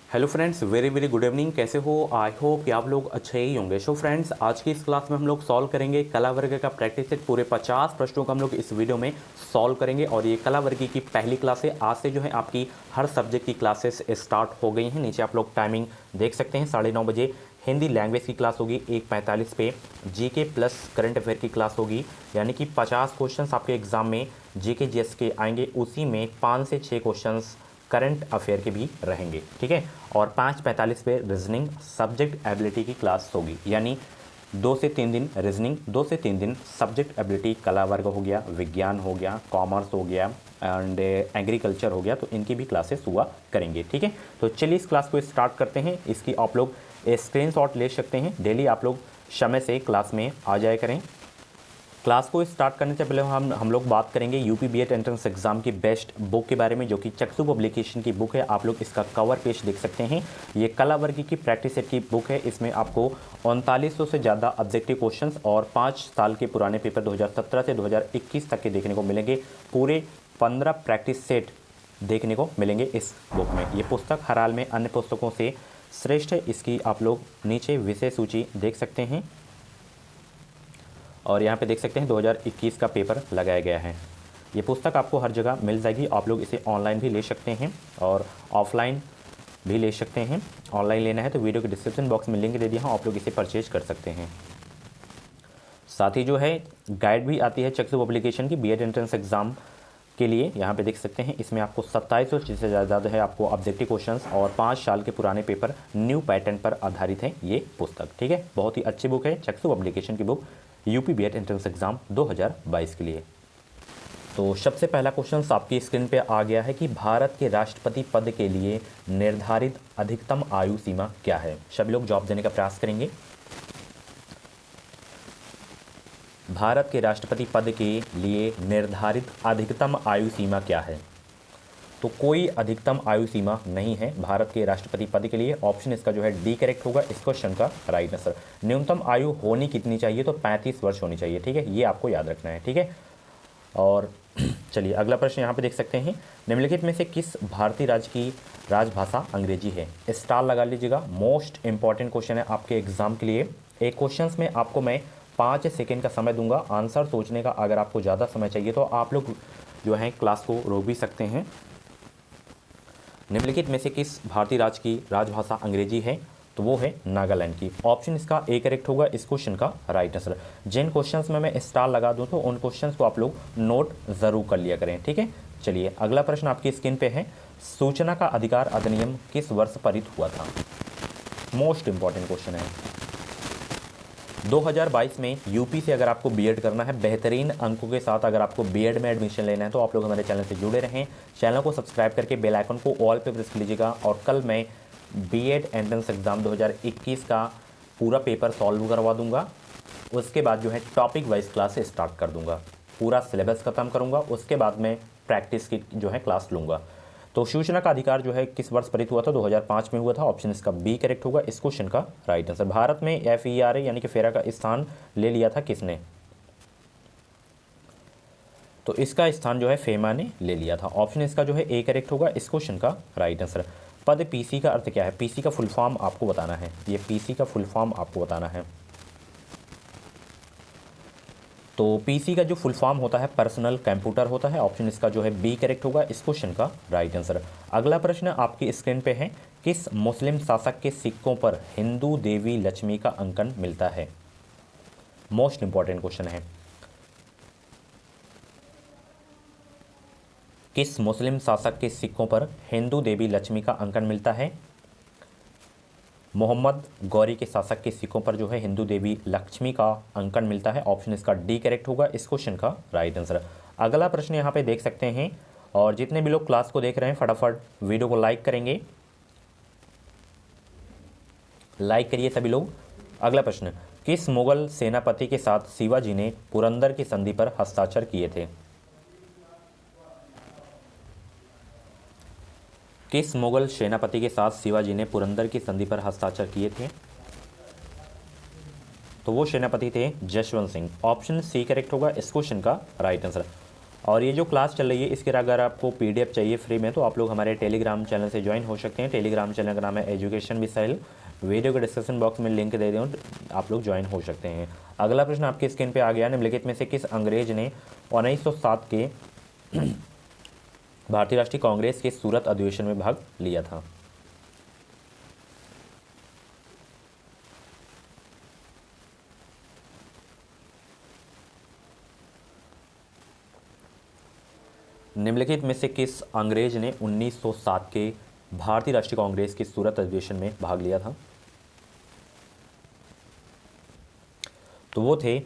Hello friends, very very good evening. कैसे हो? I hope कि आप लोग अच्छे ही होंगे। सो फ्रेंड्स, आज की इस क्लास में हम लोग सॉल्व करेंगे कला वर्ग का प्रैक्टिस सेट। पूरे 50 प्रश्नों को हम लोग इस वीडियो में सॉल्व करेंगे और ये कला वर्ग की पहली क्लास है। आज से जो है आपकी हर सब्जेक्ट की क्लासेस स्टार्ट हो गई हैं। नीचे आप लोग टाइमिंग देख सकते हैं, 9:30 बजे हिंदी लैंग्वेज की क्लास होगी, 1:45 पे जीके प्लस करंट अफेयर की क्लास होगी। यानी कि 50 क्वेश्चंस आपके एग्जाम में जीके जीएस के आएंगे, उसी में 5 से 6 क्वेश्चंस करंट अफेयर के भी रहेंगे, ठीक है। और 5:45 पे रीजनिंग सब्जेक्ट एबिलिटी की क्लास होगी। यानी 2 से 3 दिन रीजनिंग, 2 से 3 दिन सब्जेक्ट एबिलिटी, कला वर्ग हो गया, विज्ञान हो गया, कॉमर्स हो गया एंड एग्रीकल्चर हो गया, तो इनकी भी क्लासेस हुआ करेंगे, ठीक है। तो चलिए इस क्लास को स्टार्ट करते हैं। इसकी आप लोग स्क्रीनशॉट ले सकते हैं। डेली आप लोग समय से क्लास में आ जाया करें। क्लास को स्टार्ट करने से पहले हम लोग बात करेंगे यूपी बीएड एंट्रेंस एग्जाम की बेस्ट बुक के बारे में, जो कि चक्षु पब्लिकेशन की बुक है। आप लोग इसका कवर पेज देख सकते हैं। ये कला वर्ग की प्रैक्टिस सेट की बुक है। इसमें आपको 3900 से ज़्यादा ऑब्जेक्टिव क्वेश्चंस और 5 साल के पुराने पेपर 2017 से 2021 तक के देखने को मिलेंगे। पूरे 15 प्रैक्टिस सेट देखने को मिलेंगे इस बुक में। ये पुस्तक हर हाल में अन्य पुस्तकों से श्रेष्ठ है। इसकी आप लोग नीचे विषय सूची देख सकते हैं और यहाँ पे देख सकते हैं 2021 का पेपर लगाया गया है। ये पुस्तक आपको हर जगह मिल जाएगी। आप लोग इसे ऑनलाइन भी ले सकते हैं और ऑफलाइन भी ले सकते हैं। ऑनलाइन लेना है तो वीडियो के डिस्क्रिप्शन बॉक्स में लिंक दे दिया हूँ, आप लोग इसे परचेज कर सकते हैं। साथ ही जो है गाइड भी आती है चक्षु पब्लिकेशन की बीएड एंट्रेंस एग्जाम के लिए। यहाँ पे देख सकते हैं, इसमें आपको 2700 से ज़्यादा है आपको ऑब्जेक्टिव क्वेश्चंस और 5 साल के पुराने पेपर न्यू पैटर्न पर आधारित है ये पुस्तक, ठीक है। बहुत ही अच्छी बुक है चक्षु पब्लिकेशन की book, UP BEd entrance exam 2022 के लिए। तो सबसे पहला क्वेश्चन आपकी स्क्रीन पे आ गया है कि भारत के राष्ट्रपति पद के लिए निर्धारित अधिकतम आयु सीमा क्या है। सभी लोग जवाब देने का प्रयास करेंगे। भारत के राष्ट्रपति पद के लिए निर्धारित अधिकतम आयु सीमा क्या है? तो कोई अधिकतम आयु सीमा नहीं है भारत के राष्ट्रपति पद के लिए। ऑप्शन इसका जो है डी करेक्ट होगा इस क्वेश्चन का राइट आंसर। न्यूनतम आयु होनी कितनी चाहिए? तो 35 वर्ष होनी चाहिए, ठीक है। ये आपको याद रखना है, ठीक है। और चलिए अगला प्रश्न यहाँ पे देख सकते हैं, निम्नलिखित में से किस भारतीय राज्य की राजभाषा अंग्रेजी है? स्टार लगा लीजिएगा। मोस्ट इंपॉर्टेंट क्वेश्चन है आपके एग्जाम के लिए। एक क्वेश्चन में आपको मैं 5 सेकेंड का समय दूंगा आंसर सोचने का। अगर आपको ज़्यादा समय चाहिए तो आप लोग जो है क्लास को रोक भी सकते हैं। निम्नलिखित में से किस भारतीय राज्य की राजभाषा अंग्रेजी है? तो वो है नागालैंड की। ऑप्शन इसका ए करेक्ट होगा इस क्वेश्चन का राइट आंसर। जिन क्वेश्चंस में मैं स्टार लगा दूं तो उन क्वेश्चंस को आप लोग नोट जरूर कर लिया करें, ठीक है। चलिए अगला प्रश्न आपकी स्क्रीन पे है, सूचना का अधिकार अधिनियम किस वर्ष पारित हुआ था? मोस्ट इंपॉर्टेंट क्वेश्चन है। 2022 में यूपी से अगर आपको बीएड करना है बेहतरीन अंकों के साथ, अगर आपको बीएड में एडमिशन लेना है तो आप लोग हमारे चैनल से जुड़े रहें। चैनल को सब्सक्राइब करके बेल आइकन को ऑल पे प्रेस कर लीजिएगा। और कल मैं बीएड एंट्रेंस एग्जाम 2021 का पूरा पेपर सॉल्व करवा दूंगा। उसके बाद जो है टॉपिक वाइज क्लास स्टार्ट कर दूंगा, पूरा सिलेबस खत्म करूंगा। उसके बाद मैं प्रैक्टिस की जो है क्लास लूँगा। तो सूचना का अधिकार जो है किस वर्ष पारित हुआ था? 2005 में हुआ था। ऑप्शन इसका बी करेक्ट होगा इस क्वेश्चन का राइट आंसर। भारत में FERA यानी कि फेरा का स्थान ले लिया था किसने? तो इसका स्थान जो है फेमा ने ले लिया था। ऑप्शन इसका जो है ए करेक्ट होगा इस क्वेश्चन का राइट आंसर। पद PC का अर्थ क्या है? PC का फुल फॉर्म आपको बताना है। ये PC का फुल फॉर्म आपको बताना है। तो PC का जो फुल फॉर्म होता है पर्सनल कंप्यूटर होता है। ऑप्शन इसका जो है बी करेक्ट होगा इस क्वेश्चन का राइट आंसर। अगला प्रश्न आपकी स्क्रीन पे है, किस मुस्लिम शासक के सिक्कों पर हिंदू देवी लक्ष्मी का अंकन मिलता है? मोस्ट इंपॉर्टेंट क्वेश्चन है। किस मुस्लिम शासक के सिक्कों पर हिंदू देवी लक्ष्मी का अंकन मिलता है? मोहम्मद गौरी के शासक के सिक्कों पर जो है हिंदू देवी लक्ष्मी का अंकन मिलता है। ऑप्शन इसका डी करेक्ट होगा इस क्वेश्चन का राइट आंसर। अगला प्रश्न यहाँ पे देख सकते हैं, और जितने भी लोग क्लास को देख रहे हैं फटाफट वीडियो को लाइक करेंगे, लाइक करिए सभी लोग। अगला प्रश्न, किस मुगल सेनापति के साथ शिवाजी ने पुरंदर की संधि पर हस्ताक्षर किए थे? किस मुगल सेनापति के साथ शिवाजी ने पुरंदर की संधि पर हस्ताक्षर किए थे? तो वो सेनापति थे Jaswant Singh. Option C correct होगा इस क्वेश्चन का राइट आंसर। और ये जो क्लास चल रही है इसके अगर आपको PDF चाहिए फ्री में तो आप लोग हमारे टेलीग्राम चैनल से ज्वाइन हो सकते हैं। टेलीग्राम चैनल का नाम है एजुकेशन मिसाइल। वीडियो के डिस्क्रिप्शन बॉक्स में लिंक दे दूँ, आप लोग ज्वाइन हो सकते हैं। अगला प्रश्न आपकी स्क्रीन पे आ गया। निम्नलिखित में से किस अंग्रेज ने 1907 के भारतीय राष्ट्रीय कांग्रेस के सूरत अधिवेशन में भाग लिया था? निम्नलिखित में से किस अंग्रेज ने 1907 के भारतीय राष्ट्रीय कांग्रेस के सूरत अधिवेशन में भाग लिया था? तो वो थे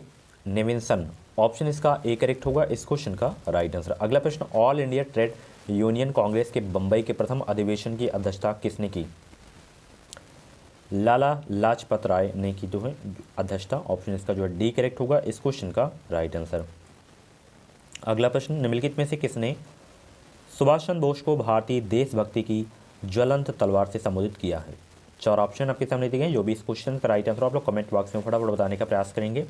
नेविल्सन। ऑप्शन इसका ए करेक्ट होगा इस क्वेश्चन का राइट आंसर। अगला प्रश्न, all India trade union Congress के बंबई के प्रथम अधिवेशन की अध्यक्षता किसने की? लाला लाजपत राय ने की जो है अध्यक्षता। ऑप्शन इसका जो है डी करेक्ट होगा इस क्वेश्चन का राइट आंसर। अगला प्रश्न, निम्नलिखित में से किसने सुभाष चंद्र बोस को भारतीय देशभक्ति की ज्वलंत तलवार से संबोधित किया है? 4 ऑप्शन आपके सामने दिए गए। जो भी इस क्वेश्चन का राइट आंसर आप लोग कमेंट बॉक्स में फटाफट बताने का प्रयास करेंगे।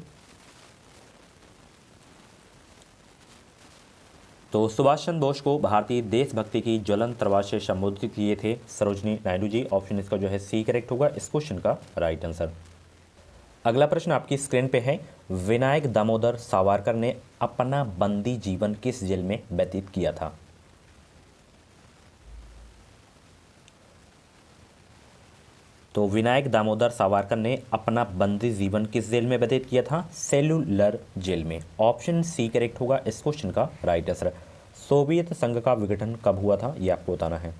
तो सुभाष चंद्र बोस को भारतीय देशभक्ति की ज्वलंत तलवार से संबोधित किए थे सरोजनी नायडू जी। ऑप्शन इसका जो है सी करेक्ट होगा इस क्वेश्चन का राइट आंसर। अगला प्रश्न आपकी स्क्रीन पे है, विनायक दामोदर सावरकर ने अपना बंदी जीवन किस जेल में व्यतीत किया था? तो विनायक दामोदर सावरकर ने अपना बंदी जीवन किस जेल में व्यतीत किया था? सेलुलर जेल में। ऑप्शन सी करेक्ट होगा इस क्वेश्चन का राइट आंसर। सोवियत संघ का विघटन कब हुआ था यह आपको बताना है।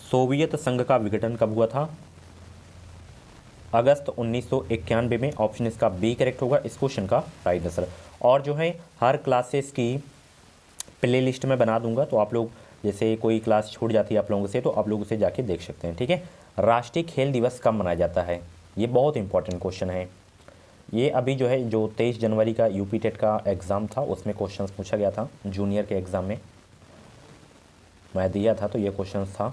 सोवियत संघ का विघटन कब हुआ था? अगस्त 1991 में। ऑप्शन इसका बी करेक्ट होगा इस क्वेश्चन का राइट आंसर। और जो है हर क्लासेस की प्ले लिस्ट में बना दूंगा, तो आप लोग जैसे कोई क्लास छूट जाती है आप लोगों से तो आप लोग उसे जाके देख सकते हैं, ठीक है। राष्ट्रीय खेल दिवस कब मनाया जाता है? ये बहुत इंपॉर्टेंट क्वेश्चन है। ये अभी जो है जो 23 जनवरी का यूपी टेट का एग्ज़ाम था उसमें क्वेश्चन पूछा गया था। जूनियर के एग्ज़ाम में मैं दिया था तो ये क्वेश्चन था।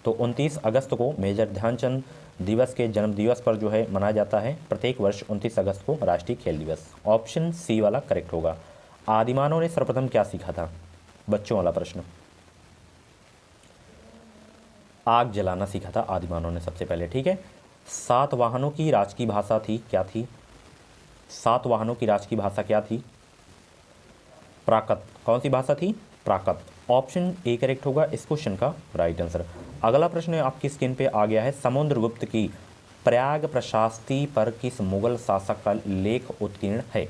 तो 29 अगस्त को मेजर ध्यानचंद दिवस के जन्म दिवस पर जो है मनाया जाता है प्रत्येक वर्ष 29 अगस्त को राष्ट्रीय खेल दिवस। ऑप्शन सी वाला करेक्ट होगा। आदिमानव ने सर्वप्रथम क्या सीखा था? बच्चों वाला प्रश्न। आग जलाना सीखा था आदिमानव ने सबसे पहले, ठीक है। सातवाहनों की राजकीय भाषा थी क्या थी? सातवाहनों की राजकीय भाषा क्या थी? प्राकृत। कौन सी भाषा थी? प्राकृत। ऑप्शन ए करेक्ट होगा इस क्वेश्चन का राइट आंसर। अगला प्रश्न आपकी स्क्रीन पे आ गया है, समुद्रगुप्त की प्रयाग प्रशास्ति पर किस मुगल शासक का लेख उत्कीर्ण है?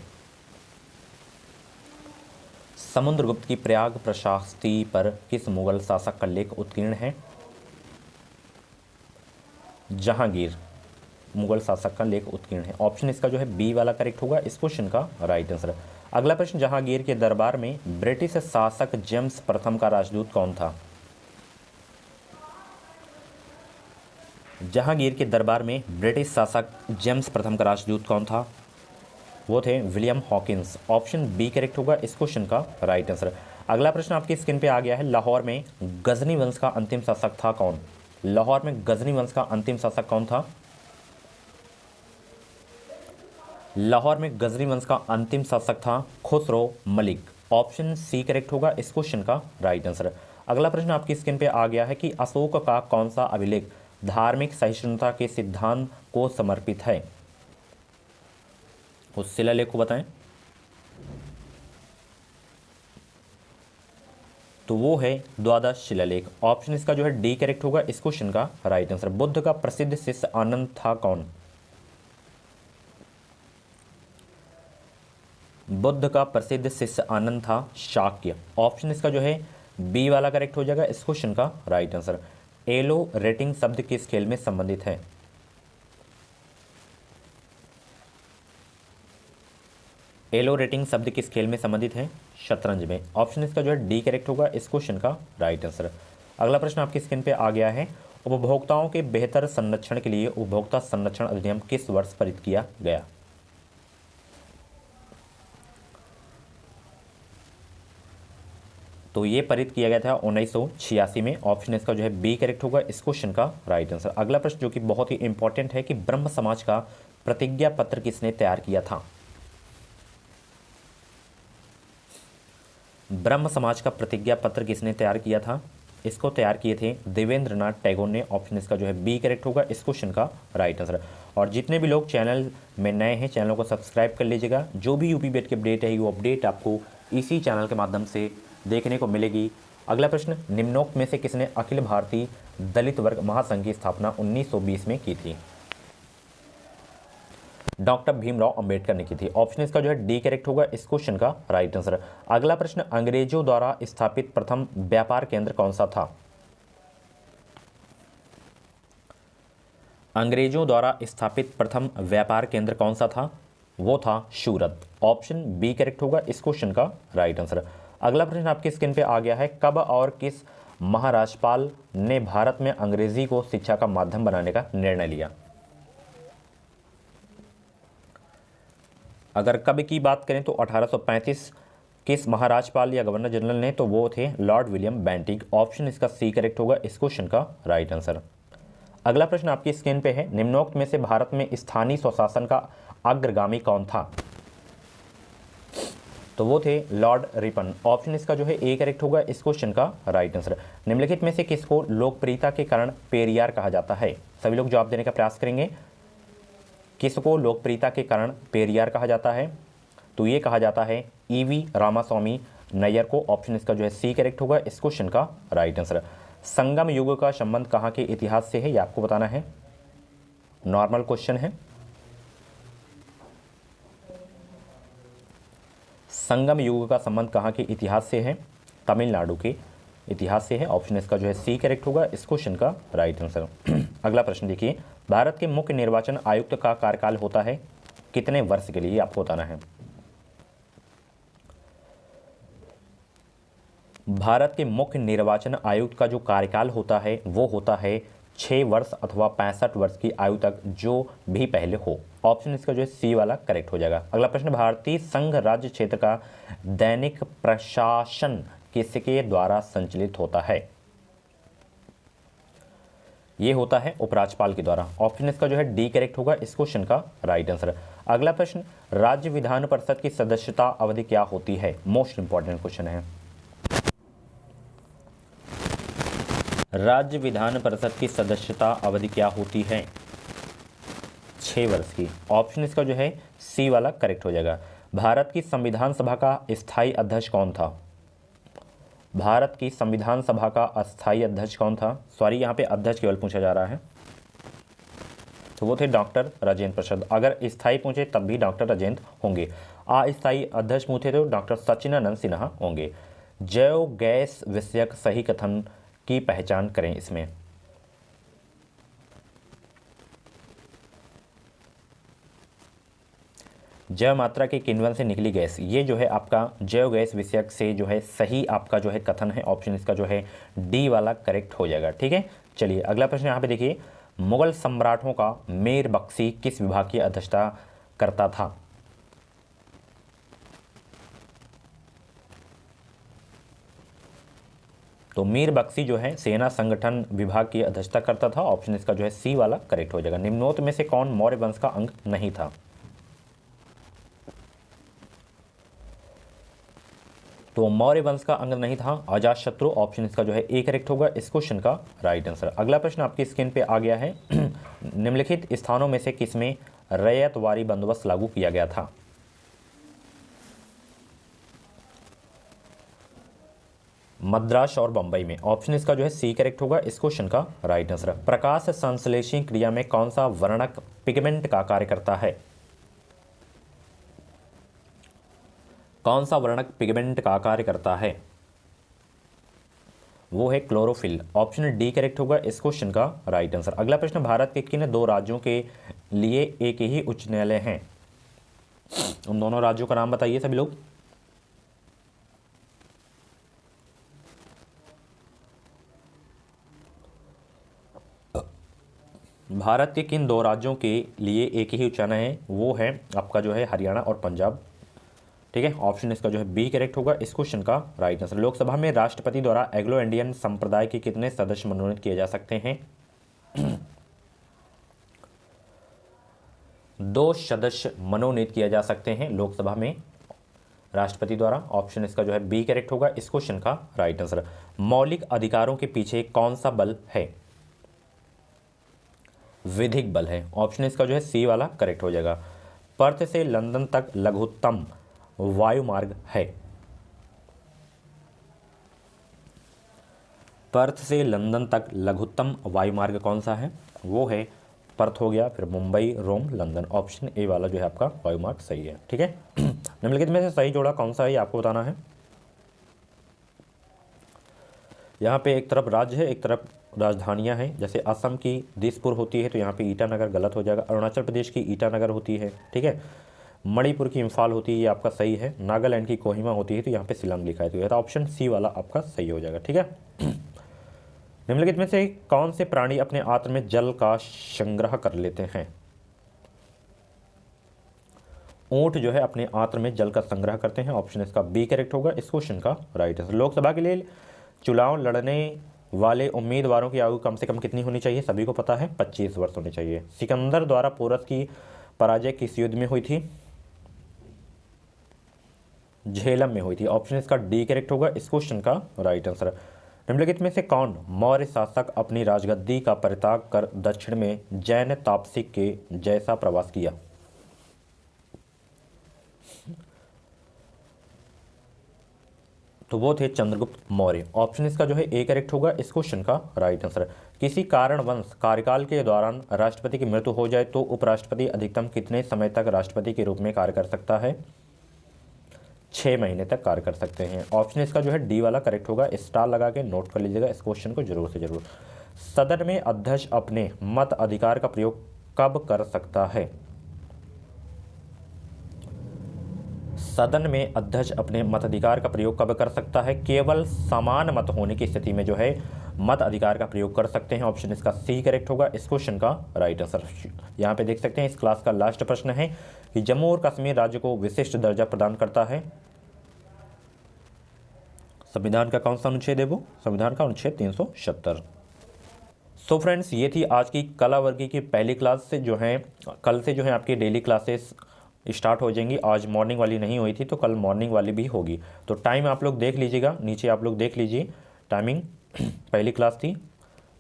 समुद्रगुप्त की प्रयाग प्रशास्ति पर किस मुगल शासक का लेख उत्कीर्ण है? जहांगीर मुगल शासक का लेख उत्कीर्ण है। ऑप्शन इसका जो है बी वाला करेक्ट होगा इस क्वेश्चन का राइट आंसर। अगला प्रश्न, जहांगीर के दरबार में ब्रिटिश शासक जेम्स प्रथम का राजदूत कौन था? जहांगीर के दरबार में ब्रिटिश शासक जेम्स प्रथम का राजदूत कौन था? वो थे William Hawkins. Option B correct होगा इस क्वेश्चन का राइट आंसर। अगला प्रश्न आपकी स्क्रीन पे आ गया है, लाहौर में गजनी वंश का अंतिम शासक था कौन? लाहौर में गजनी वंश का अंतिम शासक कौन था? लाहौर में गजनी वंश का अंतिम शासक था Khusro Malik. Option C correct होगा इस क्वेश्चन का राइट आंसर। अगला प्रश्न आपकी स्क्रीन पे आ गया है कि अशोक का कौन सा अभिलेख धार्मिक सहिष्णुता के सिद्धांत को समर्पित है? उस शिलालेख को बताएं। तो वो है द्वादश शिलालेख। ऑप्शन इसका जो है डी करेक्ट होगा इस क्वेश्चन का राइट आंसर। बुद्ध का प्रसिद्ध शिष्य आनंद था कौन? बुद्ध का प्रसिद्ध शिष्य आनंद था शाक्य। ऑप्शन इसका जो है बी वाला करेक्ट हो जाएगा इस क्वेश्चन का राइट आंसर। एलो रेटिंग शब्द किस खेल में संबंधित है? एलो रेटिंग शब्द किस खेल में संबंधित है? शतरंज में। ऑप्शन इसका जो है डी करेक्ट होगा इस क्वेश्चन का राइट आंसर। अगला प्रश्न आपकी स्क्रीन पे आ गया है, उपभोक्ताओं के बेहतर संरक्षण के लिए उपभोक्ता संरक्षण अधिनियम किस वर्ष पारित किया गया? तो ये पारित किया गया था 1986 में। ऑप्शन इसका जो है बी करेक्ट होगा इस क्वेश्चन का राइट आंसर। अगला प्रश्न जो कि बहुत ही इंपॉर्टेंट है कि ब्रह्म समाज का प्रतिज्ञा पत्र किसने तैयार किया था? ब्रह्म समाज का प्रतिज्ञा पत्र किसने तैयार किया था? इसको तैयार किए थे देवेंद्रनाथ टैगोर ने। ऑप्शन इसका जो है बी करेक्ट होगा इस क्वेश्चन का राइट आंसर। और जितने भी लोग चैनल में नए हैं चैनल को सब्सक्राइब कर लीजिएगा। जो भी यूपी बेट की अपडेट है वो अपडेट आपको इसी चैनल के माध्यम से देखने को मिलेगी। अगला प्रश्न, निम्नोक्त में से किसने अखिल भारतीय दलित वर्ग महासंघ की स्थापना 1920 में की थी? डॉक्टर भीमराव अंबेडकर ने की थी। ऑप्शन इसका जो है डी करेक्ट होगा इस क्वेश्चन का राइट आंसर। अगला प्रश्न, अंग्रेजों द्वारा स्थापित प्रथम व्यापार केंद्र कौन सा था? अंग्रेजों द्वारा स्थापित प्रथम व्यापार केंद्र कौन सा था? वो था सूरत। ऑप्शन बी करेक्ट होगा इस क्वेश्चन का राइट आंसर। अगला प्रश्न आपकी स्क्रीन पे आ गया है, कब और किस महाराजपाल ने भारत में अंग्रेजी को शिक्षा का माध्यम बनाने का निर्णय लिया? अगर कब की बात करें तो 1835 किस महाराजपाल या गवर्नर जनरल ने, तो वो थे लॉर्ड विलियम बेंटिक। ऑप्शन इसका सी करेक्ट होगा इस क्वेश्चन का राइट आंसर। अगला प्रश्न आपकी स्क्रीन पे है, निम्नोक्त में से भारत में स्थानीय स्वशासन का अग्रगामी कौन था? तो वो थे लॉर्ड रिपन। ऑप्शन इसका जो है ए करेक्ट होगा इस क्वेश्चन का राइट आंसर। निम्नलिखित में से किसको लोकप्रियता के कारण पेरियार कहा जाता है? सभी लोग जवाब देने का प्रयास करेंगे। किसको लोकप्रियता के कारण पेरियार कहा जाता है? तो ये कहा जाता है ईवी रामास्वामी नैयर को। ऑप्शन इसका जो है सी करेक्ट होगा इस क्वेश्चन का राइट आंसर। संगम युग का संबंध कहाँ के इतिहास से है, ये आपको बताना है। नॉर्मल क्वेश्चन है। संगम युग का संबंध कहाँ के इतिहास से है? तमिलनाडु के इतिहास से है। ऑप्शन इसका जो है सी करेक्ट होगा इस क्वेश्चन का राइट आंसर। अगला प्रश्न देखिए, भारत के मुख्य निर्वाचन आयुक्त का कार्यकाल होता है कितने वर्ष के लिए, आपको बताना है। भारत के मुख्य निर्वाचन आयुक्त का जो कार्यकाल होता है वो होता है 6 वर्ष अथवा 65 वर्ष की आयु तक, जो भी पहले हो। ऑप्शन इसका जो है सी वाला करेक्ट हो जाएगा। अगला प्रश्न, भारतीय संघ राज्य क्षेत्र का दैनिक प्रशासन किसके द्वारा संचालित होता है? ये होता है उपराज्यपाल के द्वारा। ऑप्शन इसका जो है डी करेक्ट होगा इस क्वेश्चन का राइट आंसर। अगला प्रश्न, राज्य विधान परिषद की सदस्यता अवधि क्या होती है? मोस्ट इंपॉर्टेंट क्वेश्चन है। राज्य विधान परिषद की सदस्यता अवधि क्या होती है? 6 वर्ष की। ऑप्शन इसका जो है सी वाला करेक्ट हो जाएगा। भारत की संविधान सभा का स्थायी अध्यक्ष कौन था? भारत की संविधान सभा का अस्थायी अध्यक्ष कौन था? सॉरी, यहाँ पे अध्यक्ष केवल पूछा जा रहा है, तो वो थे डॉक्टर राजेंद्र प्रसाद। अगर स्थायी पूछे तब भी डॉक्टर राजेंद्र होंगे। अस्थायी अध्यक्ष पूछे तो डॉक्टर सच्चिदानंद सिन्हा होंगे। जैव गैस विषयक सही कथन की पहचान करें इसमें। जैव मात्रा के किण्वन से निकली गैस, ये जो है आपका जैव गैस विषयक से जो है सही आपका जो है कथन है। ऑप्शन इसका जो है डी वाला करेक्ट हो जाएगा। ठीक है, चलिए अगला प्रश्न यहाँ पे देखिए, मुगल सम्राटों का मीर बख्शी किस विभाग की अध्यक्षता करता था? तो मीर बख्शी जो है सेना संगठन विभाग की अध्यक्षता करता था। ऑप्शन इसका जो है सी वाला करेक्ट हो जाएगा। निम्नोक्त में से कौन मौर्य वंश का अंग नहीं था? तो मौर्य वंश का अंग नहीं था अजातशत्रु। ऑप्शन इसका जो है ए करेक्ट होगा इस क्वेश्चन का राइट आंसर। अगला प्रश्न आपकी स्क्रीन पे आ गया है, निम्नलिखित स्थानों में से किसमें रैयतवारी बंदोबस्त लागू किया गया था? मद्रास और बंबई में। ऑप्शन इसका जो है सी करेक्ट होगा इस क्वेश्चन का राइट आंसर। प्रकाश संश्लेषण क्रिया में कौन सा वर्णक पिगमेंट का कार्य करता है? कौन सा वर्णक पिगमेंट का कार्य करता है? वो है क्लोरोफिल। ऑप्शन डी करेक्ट होगा इस क्वेश्चन का राइट आंसर। अगला प्रश्न, भारत के किन 2 राज्यों के लिए एक ही उच्च न्यायालय है? उन दोनों राज्यों का नाम बताइए सभी लोग। भारत के किन 2 राज्यों के लिए एक ही उच्च न्यायालय है? वो है आपका जो है हरियाणा और पंजाब। ठीक है, ऑप्शन इसका जो है बी करेक्ट होगा इस क्वेश्चन का राइट आंसर। लोकसभा में राष्ट्रपति द्वारा एंग्लो इंडियन संप्रदाय के कितने सदस्य मनोनीत किए जा सकते हैं? 2 सदस्य मनोनीत किए जा सकते हैं लोकसभा में राष्ट्रपति द्वारा। ऑप्शन इसका जो है बी करेक्ट होगा इस क्वेश्चन का राइट आंसर। मौलिक अधिकारों के पीछे कौन सा बल है? विधिक बल है। ऑप्शन इसका जो है सी वाला करेक्ट हो जाएगा। पर्थ से लंदन तक लघुत्तम वायुमार्ग है। पर्थ से लंदन तक लघुत्तम वायुमार्ग कौन सा है? वो है पर्थ हो गया, फिर मुंबई, रोम, लंदन। ऑप्शन ए वाला जो है आपका वायुमार्ग सही है। ठीक है, निम्नलिखित में से सही जोड़ा कौन सा है ये आपको बताना है। यहाँ पे एक तरफ राज्य है, एक तरफ राजधानियाँ हैं। जैसे असम की दिसपुर होती है तो यहाँ पे ईटानगर गलत हो जाएगा। अरुणाचल प्रदेश की ईटानगर होती है। ठीक है, मणिपुर की इम्फाल होती है, ये आपका सही है। नागालैंड की कोहिमा होती है तो यहाँ पे शिलांग लिखा है, तो यह ऑप्शन सी वाला आपका सही हो जाएगा। ठीक है, निम्नलिखित में से कौन से प्राणी अपने आंत्र में जल का संग्रह कर लेते हैं? ऊंट जो है अपने आंत्र में जल का संग्रह करते हैं। ऑप्शन इसका बी करेक्ट होगा इस क्वेश्चन का राइट आंसर। लोकसभा के लिए चुनाव लड़ने वाले उम्मीदवारों की आयु कम से कम कितनी होनी चाहिए? सभी को पता है 25 वर्ष होनी चाहिए। सिकंदर द्वारा पोरस की पराजय किस युद्ध में हुई थी? झेलम में हुई थी। ऑप्शन इसका डी करेक्ट होगा इस क्वेश्चन का राइट आंसर। निम्नलिखित में से कौन मौर्य शासक अपनी राजगद्दी का परित्याग कर दक्षिण में जैन तापसिक के जैसा प्रवास किया? तो वो थे चंद्रगुप्त मौर्य। ऑप्शन इसका जो है ए करेक्ट होगा इस क्वेश्चन का राइट आंसर। किसी कारणवश कार्यकाल के दौरान राष्ट्रपति की मृत्यु हो जाए तो उपराष्ट्रपति अधिकतम कितने समय तक राष्ट्रपति के रूप में कार्य कर सकता है? 6 महीने तक कार्य कर सकते हैं। ऑप्शन इसका जो है डी वाला करेक्ट होगा। स्टार लगा के नोट कर लीजिएगा इस क्वेश्चन को जरूर से जरूर। सदन में अध्यक्ष अपने मत अधिकार का प्रयोग कब कर सकता है? सदन में अध्यक्ष अपने मताधिकार का प्रयोग कब कर सकता है? केवल समान मत होने की स्थिति में जो है मत अधिकार का प्रयोग कर सकते हैं। ऑप्शन इसका सी करेक्ट होगा इस क्वेश्चन का राइट आंसर। यहाँ पे देख सकते हैं इस क्लास का लास्ट प्रश्न है कि जम्मू और कश्मीर राज्य को विशिष्ट दर्जा प्रदान करता है। संविधान का कौन सा अनुच्छेद है वो? संविधान का अनुच्छेद 370। सो फ्रेंड्स, ये थी आज की कला वर्गी की पहली क्लास। से जो है कल से जो है आपकी डेली क्लासेस स्टार्ट हो जाएंगी। आज मॉर्निंग वाली नहीं हुई थी तो कल मॉर्निंग वाली भी होगी। तो टाइम आप लोग देख लीजिएगा, नीचे आप लोग देख लीजिए टाइमिंग। पहली क्लास थी,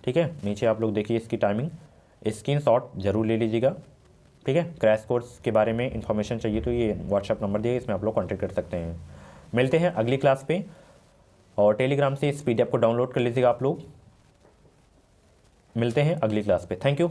ठीक है, नीचे आप लोग देखिए इसकी टाइमिंग, स्क्रीनशॉट जरूर ले लीजिएगा। ठीक है, क्रैश कोर्स के बारे में इंफॉर्मेशन चाहिए तो ये व्हाट्सएप नंबर दिए, इसमें आप लोग कॉन्टैक्ट कर सकते हैं। मिलते हैं अगली क्लास पे, और टेलीग्राम से इस PDF को डाउनलोड कर लीजिएगा आप लोग। मिलते हैं अगली क्लास पे। Thank you.